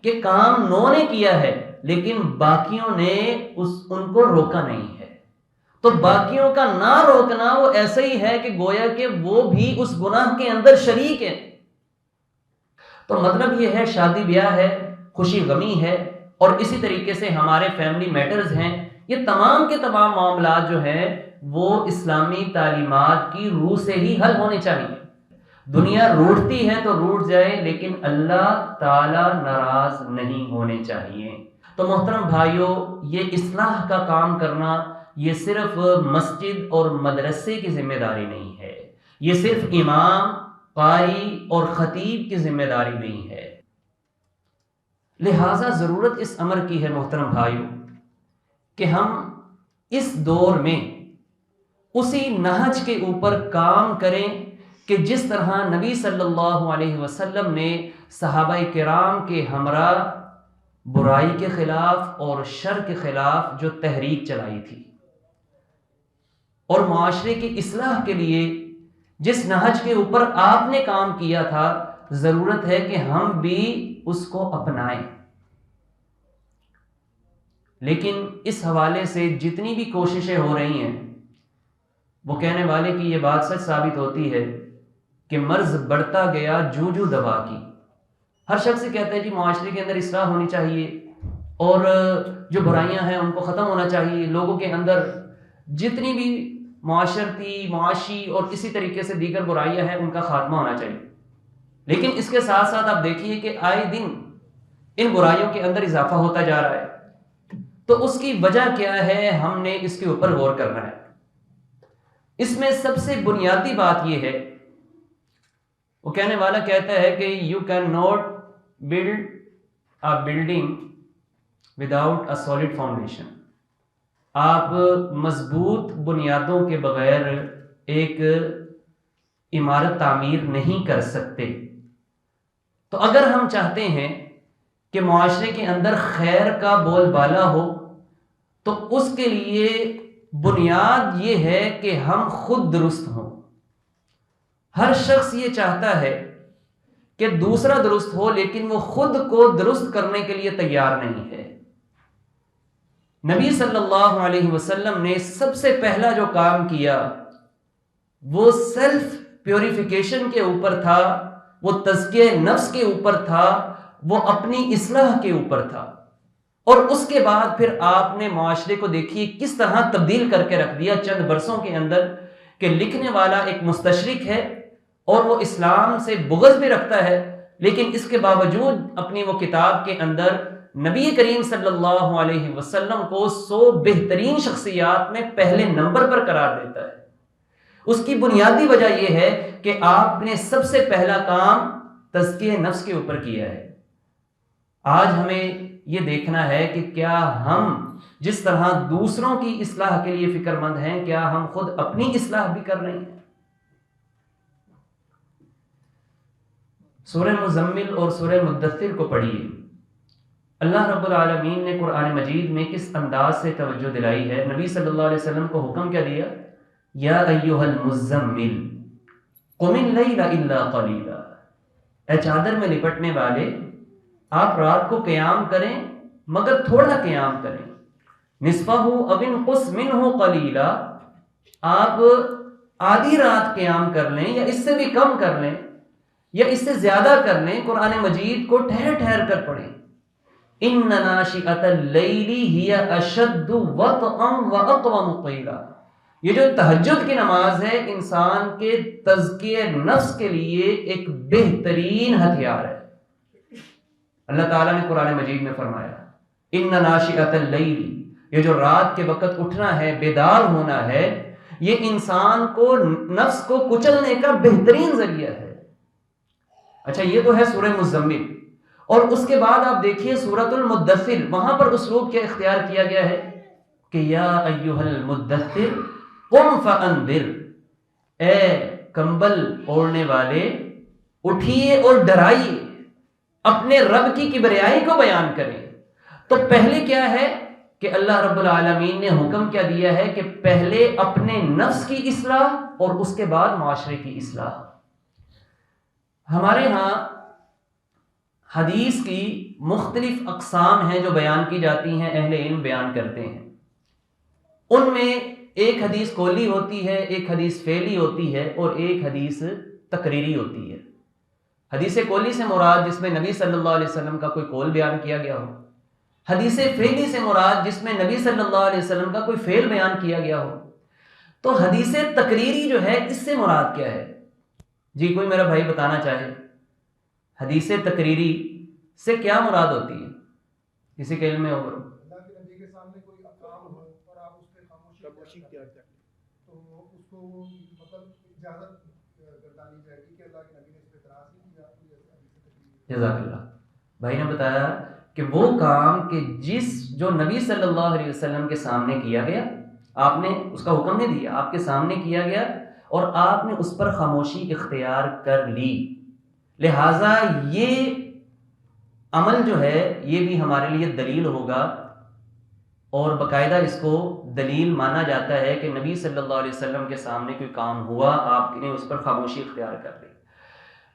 کہ کام نو نے کیا ہے لیکن باقیوں نے ان کو روکا نہیں ہے، تو باقیوں کا نہ روکنا وہ ایسا ہی ہے کہ گویا کہ وہ بھی اس گناہ کے اندر شریک ہے۔ تو مطلب یہ ہے شادی بیاہ ہے، خوشی غمی ہے، اور اسی طریقے سے ہمارے فیملی میٹرز ہیں، یہ تمام کے تمام معاملات جو ہیں وہ اسلامی تعلیمات کی روح سے ہی حل ہونے چاہیے۔ دنیا روٹتی ہے تو روٹ جائے، لیکن اللہ تعالی ناراض نہیں ہونے چاہیے۔ تو محترم بھائیوں، یہ اصلاح کا کام کرنا یہ صرف مسجد اور مدرسے کی ذمہ داری نہیں ہے، یہ صرف امام، قاری اور خطیب کی ذمہ داری نہیں ہے۔ لہٰذا ضرورت اس امر کی ہے محترم بھائیوں کہ ہم اس دور میں اسی نہج کے اوپر کام کریں کہ جس طرح نبی صلی اللہ علیہ وسلم نے صحابہ کرام کے ہمراہ برائی کے خلاف اور شر کے خلاف جو تحریک چلائی تھی، اور معاشرے کی اصلاح کے لیے جس نہج کے اوپر آپ نے کام کیا تھا، ضرورت ہے کہ ہم بھی اس کو اپنائیں۔ لیکن اس حوالے سے جتنی بھی کوششیں ہو رہی ہیں، وہ کہنے والے کی یہ بات سچ ثابت ہوتی ہے کہ مرض بڑھتا گیا جو جو دوا کی۔ ہر شخص سے کہتا ہے جی معاشرے کے اندر اصلاح ہونی چاہیے، اور جو برائیاں ہیں ان کو ختم ہونا چاہیے، لوگوں کے اندر جتنی بھی معاشرتی، معاشی اور اسی طریقے سے دیگر برائیاں ہیں ان کا خاتمہ ہونا چاہیے۔ لیکن اس کے ساتھ ساتھ آپ دیکھیے کہ آئے دن ان برائیوں کے اندر اضافہ ہوتا جا رہا ہے، تو اس کی وجہ کیا ہے، ہم نے اس کے اوپر غور کرنا ہے۔ اس میں سب سے بنیادی بات یہ ہے، وہ کہنے والا کہتا ہے کہ you can not build a building without a solid foundation. آپ مضبوط بنیادوں کے بغیر ایک عمارت تعمیر نہیں کر سکتے۔ تو اگر ہم چاہتے ہیں کہ معاشرے کے اندر خیر کا بول بالا ہو، تو اس کے لیے بنیاد یہ ہے کہ ہم خود درست ہوں۔ ہر شخص یہ چاہتا ہے کہ دوسرا درست ہو، لیکن وہ خود کو درست کرنے کے لیے تیار نہیں ہے۔ نبی صلی اللہ علیہ وسلم نے سب سے پہلا جو کام کیا وہ سیلف پیوریفیکیشن کے اوپر تھا، وہ تزکیہ نفس کے اوپر تھا، وہ اپنی اصلاح کے اوپر تھا، اور اس کے بعد پھر آپ نے معاشرے کو دیکھیے کس طرح تبدیل کر کے رکھ دیا چند برسوں کے اندر، کہ لکھنے والا ایک مستشرق ہے اور وہ اسلام سے بغض بھی رکھتا ہے، لیکن اس کے باوجود اپنی وہ کتاب کے اندر نبی کریم صلی اللہ علیہ وسلم کو 100 بہترین شخصیات میں پہلے نمبر پر قرار دیتا ہے۔ اس کی بنیادی وجہ یہ ہے کہ آپ نے سب سے پہلا کام تزکیہ نفس کے اوپر کیا ہے۔ آج ہمیں یہ دیکھنا ہے کہ کیا ہم جس طرح دوسروں کی اصلاح کے لیے فکر مند ہیں، کیا ہم خود اپنی اصلاح بھی کر رہے ہیں؟ سورہ مزمل اور سورہ مدثر کو پڑھیے۔ اللہ رب العالمین نے قرآن مجید میں کس انداز سے توجہ دلائی ہے۔ نبی صلی اللہ علیہ وسلم کو حکم کیا دیا؟ یا ایھا المزمل قم اللیل الا قلیلا، اے چادر میں لپٹنے والے، آپ رات کو قیام کریں مگر تھوڑا قیام کریں، نصفہ او انقص منہ قلیلا، آپ آدھی رات قیام کر لیں یا اس سے بھی کم کر لیں یا اس سے زیادہ کر لیں، قرآن مجید کو ٹھہر ٹھہر کر پڑھیں۔ ان ناشئۃ اللیل ہی اشد وطئا واقوم قیلا، یہ جو تہجد کی نماز ہے انسان کے تزکیہ نفس کے لیے ایک بہترین ہتھیار ہے۔ اللہ تعالیٰ نے قرآن مجید میں فرمایا ان ناشئۃ اللیل، یہ جو رات کے وقت اٹھنا ہے، بیدار ہونا ہے، یہ انسان کو نفس کو کچلنے کا بہترین ذریعہ ہے۔ اچھا، یہ تو ہے سورہ مزمل، اور اس کے بعد آپ دیکھیے سورۃ المدثر، وہاں پر اسلوب کیا اختیار کیا گیا ہے کہ یا ایھا المدثر قم فانذر، اے کمبل اوڑھنے والے اٹھیے اور ڈرائیے، اپنے رب کی کبریائی کو بیان کریں۔ تو پہلے کیا ہے کہ اللہ رب العالمین نے حکم کیا دیا ہے کہ پہلے اپنے نفس کی اصلاح اور اس کے بعد معاشرے کی اصلاح۔ ہمارے ہاں حدیث کی مختلف اقسام ہیں جو بیان کی جاتی ہیں، اہل علم بیان کرتے ہیں۔ ان میں ایک حدیث قولی ہوتی ہے، ایک حدیث فعلی ہوتی ہے، اور ایک حدیث تقریری ہوتی ہے۔ حدیث قولی سے مراد جس میں نبی صلی اللہ علیہ وسلم کا کوئی قول بیان کیا گیا ہو، حدیث فعلی سے مراد جس میں نبی صلی اللہ علیہ وسلم کا کوئی فعل بیان کیا گیا ہو۔ تو حدیث تقریری جو ہے اس سے مراد کیا ہے؟ جی کوئی میرا بھائی بتانا چاہے، حدیث تقریری سے کیا مراد ہوتی ہے؟ کسی کے علم میں ہو؟ اللہ کے نبی کے سامنے کوئی کام ہو اور آپ اس پہ خاموشی اختیار کریں تو اس کو مطلب اجازت گردانی جائے گی کہ اللہ کے نبی نے اس پہ اعتراض نہیں کیا۔ جزاک اللہ، بھائی نے بتایا کہ وہ کام کہ جو نبی صلی اللہ علیہ وسلم کے سامنے کیا گیا، آپ نے اس کا حکم نہیں دیا، آپ کے سامنے کیا گیا اور آپ نے اس پر خاموشی اختیار کر لی، لہٰذا یہ عمل جو ہے یہ بھی ہمارے لیے دلیل ہوگا، اور باقاعدہ اس کو دلیل مانا جاتا ہے کہ نبی صلی اللہ علیہ وسلم کے سامنے کوئی کام ہوا، آپ نے اس پر خاموشی اختیار کر لی۔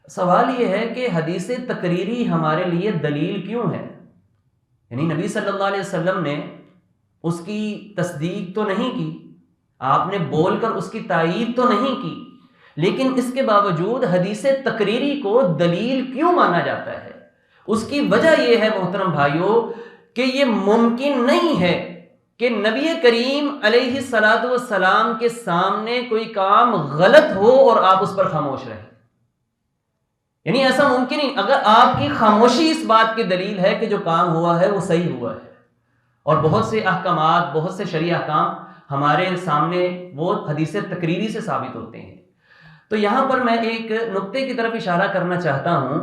سوال یہ ہے کہ حدیث تقریری ہمارے لیے دلیل کیوں ہے؟ یعنی نبی صلی اللہ علیہ وسلم نے اس کی تصدیق تو نہیں کی، آپ نے بول کر اس کی تائید تو نہیں کی، لیکن اس کے باوجود حدیث تقریری کو دلیل کیوں مانا جاتا ہے؟ اس کی وجہ یہ ہے محترم بھائیوں کہ یہ ممکن نہیں ہے کہ نبی کریم علیہ الصلوۃ والسلام کے سامنے کوئی کام غلط ہو اور آپ اس پر خاموش رہیں۔ یعنی ایسا ممکن نہیں، اگر آپ کی خاموشی اس بات کی دلیل ہے کہ جو کام ہوا ہے وہ صحیح ہوا ہے، اور بہت سے احکامات، بہت سے شرعی احکام ہمارے سامنے وہ حدیث تقریری سے ثابت ہوتے ہیں۔ تو یہاں پر میں ایک نقطے کی طرف اشارہ کرنا چاہتا ہوں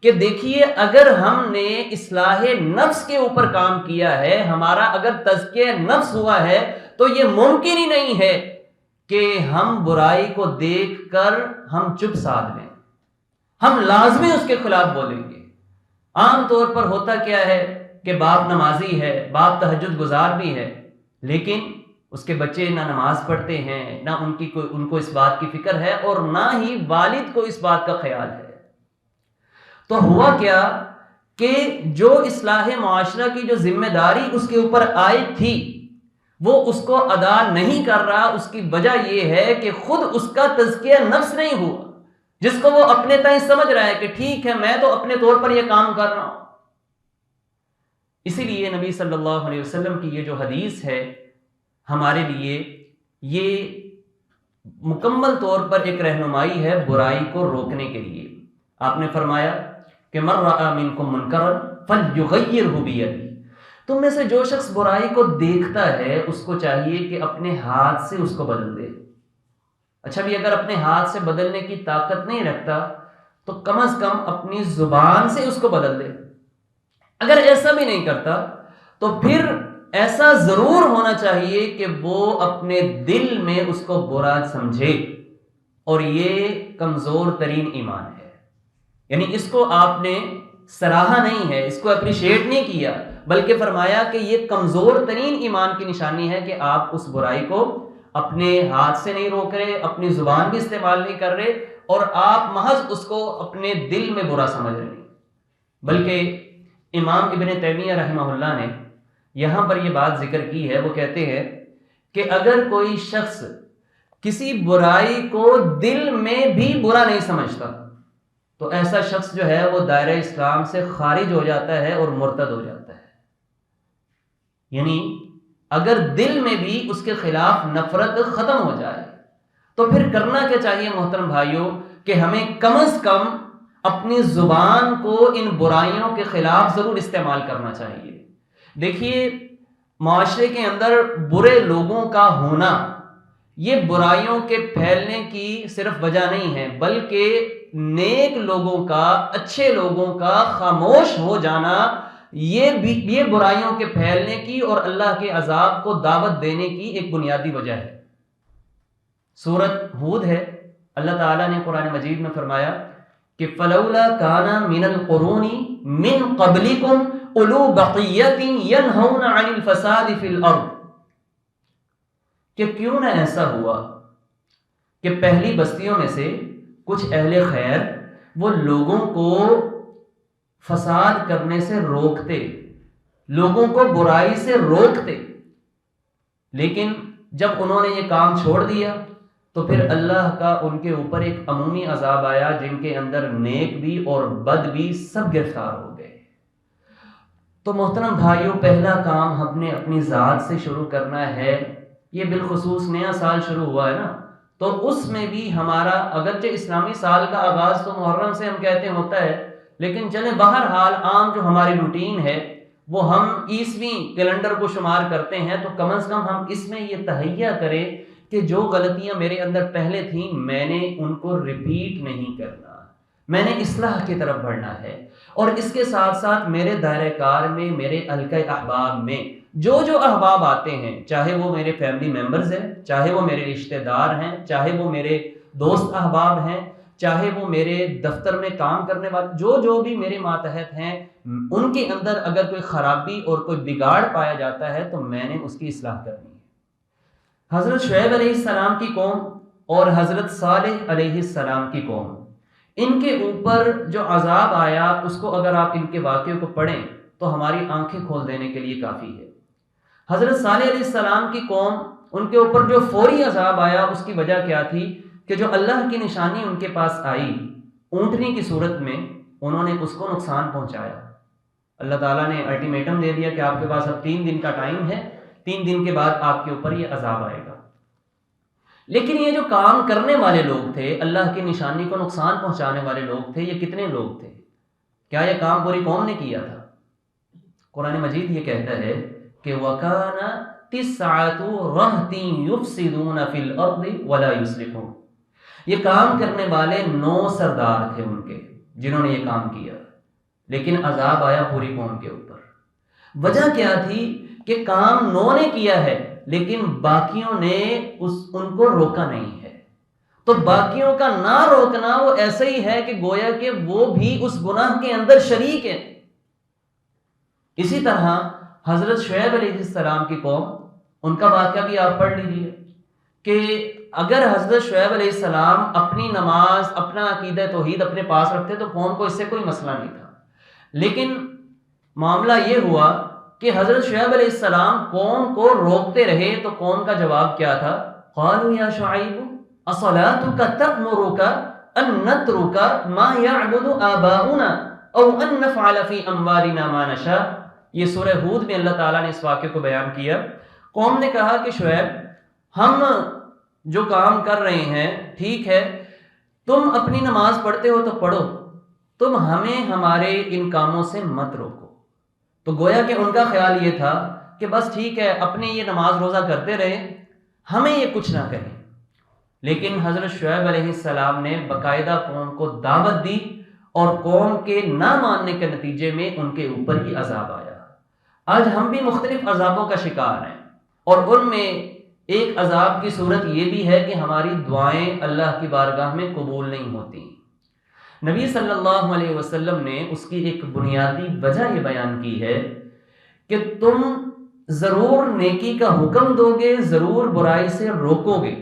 کہ دیکھیے، اگر ہم نے اصلاح نفس کے اوپر کام کیا ہے، ہمارا اگر تزکیہ نفس ہوا ہے، تو یہ ممکن ہی نہیں ہے کہ ہم برائی کو دیکھ کر ہم چپ سادھ لیں، ہم لازمی اس کے خلاف بولیں گے۔ عام طور پر ہوتا کیا ہے کہ باپ نمازی ہے، باپ تہجد گزار بھی ہے، لیکن اس کے بچے نہ نماز پڑھتے ہیں، نہ ان کو اس بات کی فکر ہے، اور نہ ہی والد کو اس بات کا خیال ہے۔ تو ہوا کیا کہ جو اصلاح معاشرہ کی جو ذمہ داری اس کے اوپر عائد تھی وہ اس کو ادا نہیں کر رہا۔ اس کی وجہ یہ ہے کہ خود اس کا تزکیہ نفس نہیں ہوا، جس کو وہ اپنے تئیں سمجھ رہا ہے کہ ٹھیک ہے میں تو اپنے طور پر یہ کام کر رہا ہوں۔ اسی لیے نبی صلی اللہ علیہ وسلم کی یہ جو حدیث ہے ہمارے لیے یہ مکمل طور پر ایک رہنمائی ہے برائی کو روکنے کے لیے۔ آپ نے فرمایا کہ من رأى منکم منکرا فلیغیرہ بیدہ، تم میں سے جو شخص برائی کو دیکھتا ہے اس کو چاہیے کہ اپنے ہاتھ سے اس کو بدل دے۔ اچھا بھی اگر اپنے ہاتھ سے بدلنے کی طاقت نہیں رکھتا تو کم از کم اپنی زبان سے اس کو بدل دے۔ اگر ایسا بھی نہیں کرتا تو پھر ایسا ضرور ہونا چاہیے کہ وہ اپنے دل میں اس کو برا سمجھے، اور یہ کمزور ترین ایمان ہے۔ یعنی اس کو آپ نے سراہا نہیں ہے، اس کو اپریشیٹ نہیں کیا، بلکہ فرمایا کہ یہ کمزور ترین ایمان کی نشانی ہے کہ آپ اس برائی کو اپنے ہاتھ سے نہیں روک رہے، اپنی زبان بھی استعمال نہیں کر رہے، اور آپ محض اس کو اپنے دل میں برا سمجھ رہے ہیں۔ بلکہ امام ابن تیمیہ رحمہ اللہ نے یہاں پر یہ بات ذکر کی ہے، وہ کہتے ہیں کہ اگر کوئی شخص کسی برائی کو دل میں بھی برا نہیں سمجھتا تو ایسا شخص جو ہے وہ دائرہ اسلام سے خارج ہو جاتا ہے اور مرتد ہو جاتا ہے۔ یعنی اگر دل میں بھی اس کے خلاف نفرت ختم ہو جائے تو پھر کرنا کیا چاہیے محترم بھائیوں کہ ہمیں کم از کم اپنی زبان کو ان برائیوں کے خلاف ضرور استعمال کرنا چاہیے۔ دیکھیے، معاشرے کے اندر برے لوگوں کا ہونا یہ برائیوں کے پھیلنے کی صرف وجہ نہیں ہے، بلکہ نیک لوگوں کا، اچھے لوگوں کا خاموش ہو جانا یہ برائیوں کے پھیلنے کی اور اللہ کے عذاب کو دعوت دینے کی ایک بنیادی وجہ ہے۔ سورۃ ہود ہے، اللہ تعالیٰ نے قرآن مجید میں فرمایا کہ فلولا کان من القرون من قبلکم اولو بقیۃ ینہون عن الفساد فی الارض، کہ کیوں نہ ایسا ہوا کہ پہلی بستیوں میں سے کچھ اہل خیر وہ لوگوں کو فساد کرنے سے روکتے، لوگوں کو برائی سے روکتے، لیکن جب انہوں نے یہ کام چھوڑ دیا تو پھر اللہ کا ان کے اوپر ایک عمومی عذاب آیا، جن کے اندر نیک بھی اور بد بھی سب گرفتار ہو گئے۔ تو محترم بھائیوں، پہلا کام ہم نے اپنی ذات سے شروع کرنا ہے۔ یہ بالخصوص نیا سال شروع ہوا ہے نا، تو اس میں بھی ہمارا، اگرچہ اسلامی سال کا آغاز تو محرم سے ہم کہتے ہیں ہوتا ہے، لیکن چلیں بہرحال عام جو ہماری روٹین ہے وہ ہم عیسویں کیلنڈر کو شمار کرتے ہیں، تو کم از کم ہم اس میں یہ تہیہ کریں کہ جو غلطیاں میرے اندر پہلے تھیں میں نے ان کو ریپیٹ نہیں کرنا، میں نے اصلاح کی طرف بڑھنا ہے۔ اور اس کے ساتھ ساتھ میرے دائرہ کار میں، میرے حلقہ احباب میں جو احباب آتے ہیں، چاہے وہ میرے فیملی ممبرز ہیں، چاہے وہ میرے رشتہ دار ہیں، چاہے وہ میرے دوست احباب ہیں، چاہے وہ میرے دفتر میں کام کرنے والے، جو بھی میرے ماتحت ہیں، ان کے اندر اگر کوئی خرابی اور کوئی بگاڑ پایا جاتا ہے تو میں نے اس کی اصلاح کرنی ہے۔ حضرت شعیب علیہ السلام کی قوم اور حضرت صالح علیہ السلام کی قوم، ان کے اوپر جو عذاب آیا اس کو اگر آپ ان کے واقعے کو پڑھیں تو ہماری آنکھیں کھول دینے کے لیے کافی ہے۔ حضرت صالح علیہ السلام کی قوم، ان کے اوپر جو فوری عذاب آیا اس کی وجہ کیا تھی کہ جو اللہ کی نشانی ان کے پاس آئی اونٹنی کی صورت میں، انہوں نے اس کو نقصان پہنچایا۔ اللہ تعالیٰ نے الٹیمیٹم دے دیا کہ آپ کے پاس اب 3 دن کا ٹائم ہے، 3 دن کے بعد آپ کے اوپر یہ عذاب آئے گا۔ لیکن یہ جو کام کرنے والے لوگ تھے، اللہ کی نشانی کو نقصان پہنچانے والے لوگ تھے، یہ کتنے لوگ تھے؟ کیا یہ کام پوری قوم نے کیا تھا؟ قرآن مجید یہ کہتا ہے کہ وَكَانَ 9 رَهْطٍ يُفْسِدُونَ فِي الْأَرْضِ وَلَا يُصْلِحُونَ۔ یہ کام کرنے والے 9 سردار تھے ان کے، جنہوں نے یہ کام کیا، لیکن عذاب آیا پوری قوم کے اوپر۔ وجہ کیا تھی کہ کام 9 نے کیا ہے لیکن باقیوں نے ان کو روکا نہیں ہے۔ تو باقیوں کا نہ روکنا وہ ایسا ہی ہے کہ گویا کہ وہ بھی اس گناہ کے اندر شریک ہیں۔ اسی طرح حضرت شعیب علیہ السلام کی قوم، ان کا واقعہ بھی آپ پڑھ لیجئے کہ اگر حضرت شعیب علیہ السلام اپنی نماز، اپنا عقیدہ توحید اپنے پاس رکھتے تو قوم کو اس سے کوئی مسئلہ نہیں تھا، لیکن معاملہ یہ ہوا کہ حضرت شعیب علیہ السلام قوم کو روکتے رہے تو قوم کا جواب کیا تھا؟ قالوا یا شعیب اصلاتک تأمرک ان نترک ما یعبد آباؤنا او ان نفعل فی اموالنا ما نشاء۔ یہ سورہ ہود میں اللہ تعالیٰ نے اس واقعے کو بیان کیا۔ قوم نے کہا کہ شعیب، ہم جو کام کر رہے ہیں ٹھیک ہے، تم اپنی نماز پڑھتے ہو تو پڑھو، تم ہمیں ہمارے ان کاموں سے مت روکو۔ تو گویا کہ ان کا خیال یہ تھا کہ بس ٹھیک ہے، اپنے یہ نماز روزہ کرتے رہے، ہمیں یہ کچھ نہ کہیں۔ لیکن حضرت شعیب علیہ السلام نے باقاعدہ قوم کو دعوت دی اور قوم کے نہ ماننے کے نتیجے میں ان کے اوپر ہی عذاب آیا۔ آج ہم بھی مختلف عذابوں کا شکار ہیں، اور ان میں ایک عذاب کی صورت یہ بھی ہے کہ ہماری دعائیں اللہ کی بارگاہ میں قبول نہیں ہوتی۔ نبی صلی اللہ علیہ وسلم نے اس کی ایک بنیادی وجہ یہ بیان کی ہے کہ تم ضرور نیکی کا حکم دو گے، ضرور برائی سے روکو گے،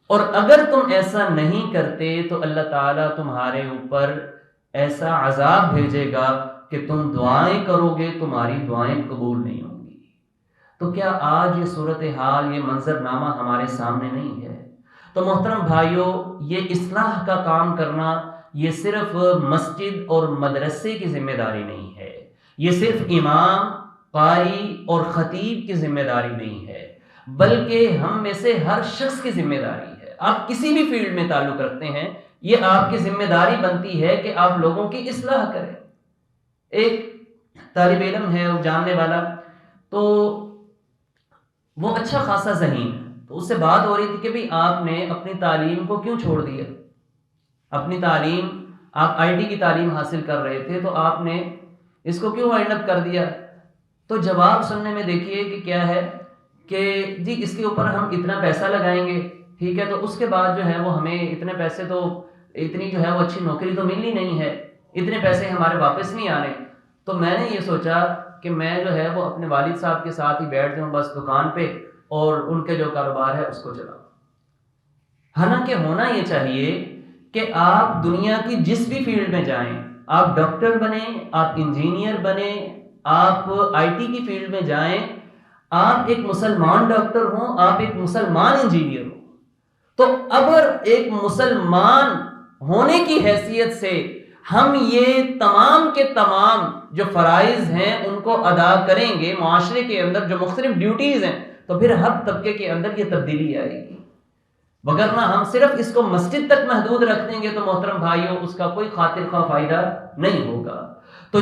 اور اگر تم ایسا نہیں کرتے تو اللہ تعالیٰ تمہارے اوپر ایسا عذاب بھیجے گا کہ تم دعائیں کرو گے، تمہاری دعائیں قبول نہیں ہوں گی۔ تو کیا آج یہ صورتحال، یہ منظرنامہ ہمارے سامنے نہیں ہے؟ تو محترم بھائیوں، یہ اصلاح کا کام کرنا یہ صرف مسجد اور مدرسے کی ذمہ داری نہیں ہے، یہ صرف امام، قاری اور خطیب کی ذمہ داری نہیں ہے، بلکہ ہم میں سے ہر شخص کی ذمہ داری ہے۔ آپ کسی بھی فیلڈ میں تعلق رکھتے ہیں، یہ آپ کی ذمہ داری بنتی ہے کہ آپ لوگوں کی اصلاح کریں۔ ایک طالب علم ہے، وہ جاننے والا، تو وہ اچھا خاصا ذہین ہے، تو اس سے بات ہو رہی تھی کہ بھئی آپ نے اپنی تعلیم کو کیوں چھوڑ دیا؟ اپنی تعلیم، آپ آئی ٹی کی تعلیم حاصل کر رہے تھے تو آپ نے اس کو کیوں وائنڈ اپ کر دیا؟ تو جواب سننے میں دیکھیے کہ کیا ہے کہ جی اس کے اوپر ہم اتنا پیسہ لگائیں گے، ٹھیک ہے، تو اس کے بعد جو ہے وہ ہمیں اتنے پیسے تو، اتنی جو ہے وہ اچھی نوکری تو ملنی نہیں ہے، اتنے پیسے ہمارے واپس نہیں آنے۔ تو میں نے یہ سوچا کہ میں جو ہے وہ اپنے والد صاحب کے ساتھ ہی بیٹھ جاؤں بس دکان پہ، اور ان کے جو کاروبار ہے اس کو چلاؤں۔ حالانکہ ہونا یہ چاہیے کہ آپ دنیا کی جس بھی فیلڈ میں جائیں، آپ ڈاکٹر بنیں، آپ انجینئر بنیں، آپ IT کی فیلڈ میں جائیں، آپ ایک مسلمان ڈاکٹر ہوں، آپ ایک مسلمان انجینئر ہوں، تو اگر ایک مسلمان ہونے کی حیثیت سے ہم یہ تمام کے تمام جو فرائض ہیں ان کو ادا کریں گے، معاشرے کے اندر جو مختلف ڈیوٹیز ہیں، تو پھر ہر طبقے کے اندر یہ تبدیلی آئے گی۔ وگرنہ ہم صرف اس کو مسجد تک محدود رکھ دیں گے تو محترم بھائیوں اس کا کوئی خاطر خواہ فائدہ نہیں ہوگا۔ تو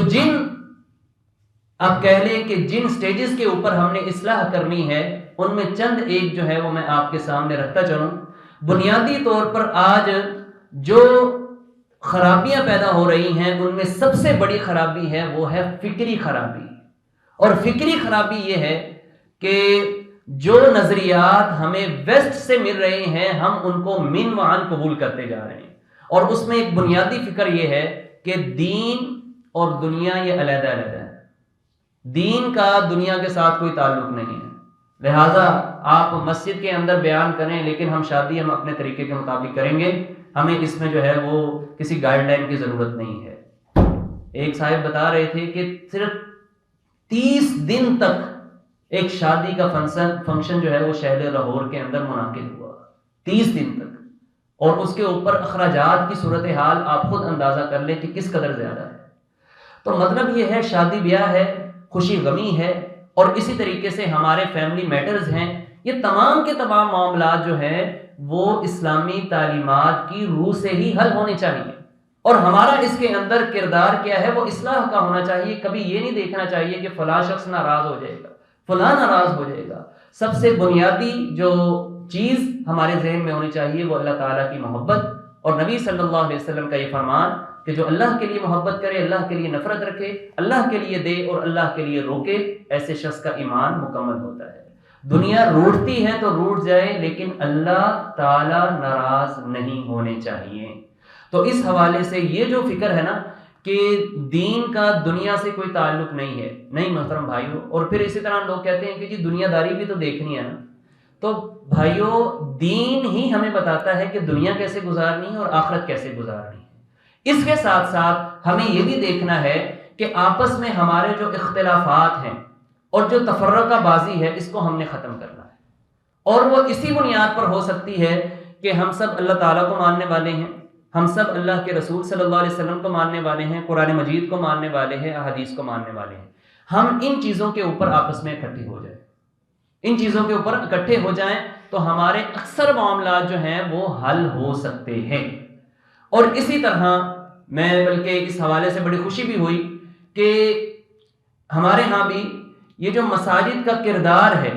آپ کہہ لیں کہ جن سٹیجز کے اوپر ہم نے اصلاح کرنی ہے ان میں چند ایک جو ہے وہ میں آپ کے سامنے رکھتا چلوں۔ بنیادی طور پر آج جو خرابیاں پیدا ہو رہی ہیں ان میں سب سے بڑی خرابی ہے وہ ہے فکری خرابی، اور فکری خرابی یہ ہے کہ جو نظریات ہمیں ویسٹ سے مل رہے ہیں ہم ان کو من وعن قبول کرتے جا رہے ہیں، اور اس میں ایک بنیادی فکر یہ ہے کہ دین اور دنیا یہ علیحدہ علیحدہ ہے، دین کا دنیا کے ساتھ کوئی تعلق نہیں ہے، لہٰذا آپ مسجد کے اندر بیان کریں لیکن ہم شادی ہم اپنے طریقے کے مطابق کریں گے، ہمیں اس میں جو ہے وہ کسی گائیڈ لائن کی ضرورت نہیں ہے۔ ایک صاحب بتا رہے تھے کہ صرف 30 دن تک ایک شادی کا فنکشن جو ہے وہ شہر لاہور کے اندر منعقد ہوا، 30 دن تک، اور اس کے اوپر اخراجات کی صورتحال آپ خود اندازہ کر لیں کہ کس قدر زیادہ ہے۔ تو مطلب یہ ہے شادی بیاہ ہے، خوشی غمی ہے، اور اسی طریقے سے ہمارے فیملی میٹرز ہیں، یہ تمام کے تمام معاملات جو ہیں وہ اسلامی تعلیمات کی روح سے ہی حل ہونے چاہیے، اور ہمارا اس کے اندر کردار کیا ہے وہ اصلاح کا ہونا چاہیے۔ کبھی یہ نہیں دیکھنا چاہیے کہ فلاں شخص ناراض ہو جائے گا، فلاں ناراض ہو جائے گا۔ سب سے بنیادی جو چیز ہمارے ذہن میں ہونی چاہیے وہ اللہ تعالیٰ کی محبت، اور نبی صلی اللہ علیہ وسلم کا یہ فرمان کہ جو اللہ کے لیے محبت کرے، اللہ کے لیے نفرت رکھے، اللہ کے لیے دے اور اللہ کے لیے روکے، ایسے شخص کا ایمان مکمل ہوتا ہے۔ دنیا روٹتی ہے تو روٹ جائے لیکن اللہ تعالیٰ ناراض نہیں ہونے چاہیے۔ تو اس حوالے سے یہ جو فکر ہے نا کہ دین کا دنیا سے کوئی تعلق نہیں ہے، نہیں محترم بھائیوں۔ اور پھر اسی طرح لوگ کہتے ہیں کہ جی دنیا داری بھی تو دیکھنی ہے نا، تو بھائیوں دین ہی ہمیں بتاتا ہے کہ دنیا کیسے گزارنی ہے اور آخرت کیسے گزارنی ہے۔ اس کے ساتھ ساتھ ہمیں یہ بھی دیکھنا ہے کہ آپس میں ہمارے جو اختلافات ہیں اور جو تفرقہ بازی ہے اس کو ہم نے ختم کرنا ہے، اور وہ اسی بنیاد پر ہو سکتی ہے کہ ہم سب اللہ تعالیٰ کو ماننے والے ہیں، ہم سب اللہ کے رسول صلی اللہ علیہ وسلم کو ماننے والے ہیں، قرآن مجید کو ماننے والے ہیں، احادیث کو ماننے والے ہیں۔ ہم ان چیزوں کے اوپر آپس میں اکٹھے ہو جائیں، ان چیزوں کے اوپر اکٹھے ہو جائیں تو ہمارے اکثر معاملات جو ہیں وہ حل ہو سکتے ہیں۔ اور اسی طرح میں بلکہ اس حوالے سے بڑی خوشی بھی ہوئی کہ ہمارے ہاں بھی یہ جو مساجد کا کردار ہے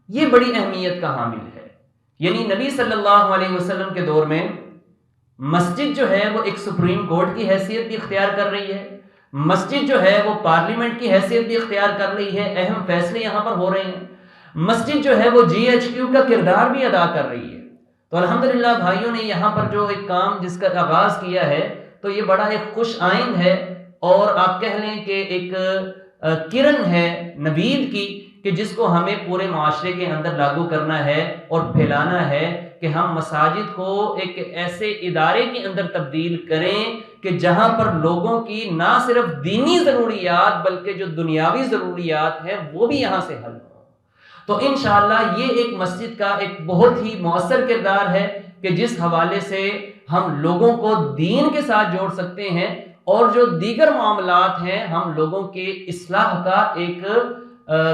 یہ بڑی اہمیت کا حامل ہے۔ یعنی نبی صلی اللہ علیہ وسلم کے دور میں مسجد جو ہے وہ ایک سپریم کورٹ کی حیثیت بھی اختیار کر رہی ہے، مسجد جو ہے وہ پارلیمنٹ کی حیثیت بھی اختیار کر رہی ہے، اہم فیصلے یہاں پر ہو رہے ہیں، مسجد جو ہے وہ GHQ کا کردار بھی ادا کر رہی ہے۔ تو الحمدللہ بھائیوں نے یہاں پر جو ایک کام جس کا آغاز کیا ہے تو یہ بڑا ایک خوش آئند ہے، اور آپ کہہ لیں کہ ایک کرن ہے نوید کی کہ جس کو ہمیں پورے معاشرے کے اندر لاگو کرنا ہے اور پھیلانا ہے کہ ہم مساجد کو ایک ایسے ادارے کے اندر تبدیل کریں کہ جہاں پر لوگوں کی نہ صرف دینی ضروریات بلکہ جو دنیاوی ضروریات ہیں وہ بھی یہاں سے حل ہوں۔ تو انشاءاللہ یہ ایک مسجد کا ایک بہت ہی مؤثر کردار ہے کہ جس حوالے سے ہم لوگوں کو دین کے ساتھ جوڑ سکتے ہیں، اور جو دیگر معاملات ہیں ہم لوگوں کے اصلاح کا ایک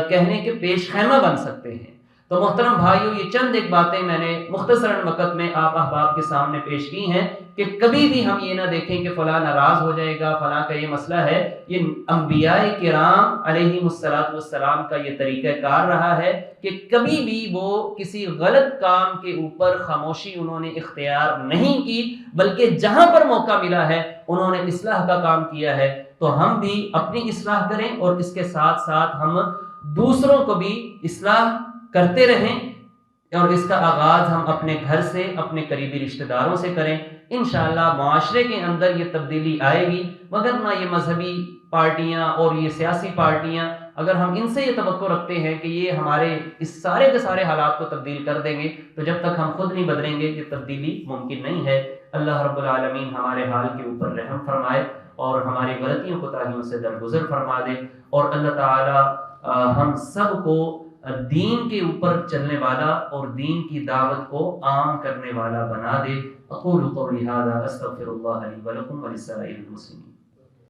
کہنے کے پیش خیمہ بن سکتے ہیں۔ تو محترم بھائیوں یہ چند ایک باتیں میں نے مختصراً وقت میں آپ احباب کے سامنے پیش کی ہیں کہ کبھی بھی ہم یہ نہ دیکھیں کہ فلاں ناراض ہو جائے گا، فلاں کا یہ مسئلہ ہے۔ یہ انبیاء کرام علیہم الصلاۃ والسلام کا یہ طریقہ کار رہا ہے کہ کبھی بھی وہ کسی غلط کام کے اوپر خاموشی انہوں نے اختیار نہیں کی، بلکہ جہاں پر موقع ملا ہے انہوں نے اصلاح کا کام کیا ہے۔ تو ہم بھی اپنی اصلاح کریں اور اس کے ساتھ ساتھ ہم دوسروں کو بھی اصلاح کرتے رہیں، اور اس کا آغاز ہم اپنے گھر سے، اپنے قریبی رشتہ داروں سے کریں۔ انشاءاللہ معاشرے کے اندر یہ تبدیلی آئے گی، وگرنہ یہ مذہبی پارٹیاں اور یہ سیاسی پارٹیاں اگر ہم ان سے یہ توقع رکھتے ہیں کہ یہ ہمارے اس سارے کے سارے حالات کو تبدیل کر دیں گے تو جب تک ہم خود نہیں بدلیں گے یہ تبدیلی ممکن نہیں ہے۔ اللہ رب العالمین ہمارے حال کے اوپر رحم فرمائے اور ہماری غلطیوں کوتاہیوں سے درگزر فرما دے، اور اللہ تعالی ہم سب کو دین کے اوپر چلنے والا اور دین کی دعوت کو عام کرنے والا بنا دے۔ اقول قولی ھذا استغفر اللہ لی ولکم ولسائر المسلمین۔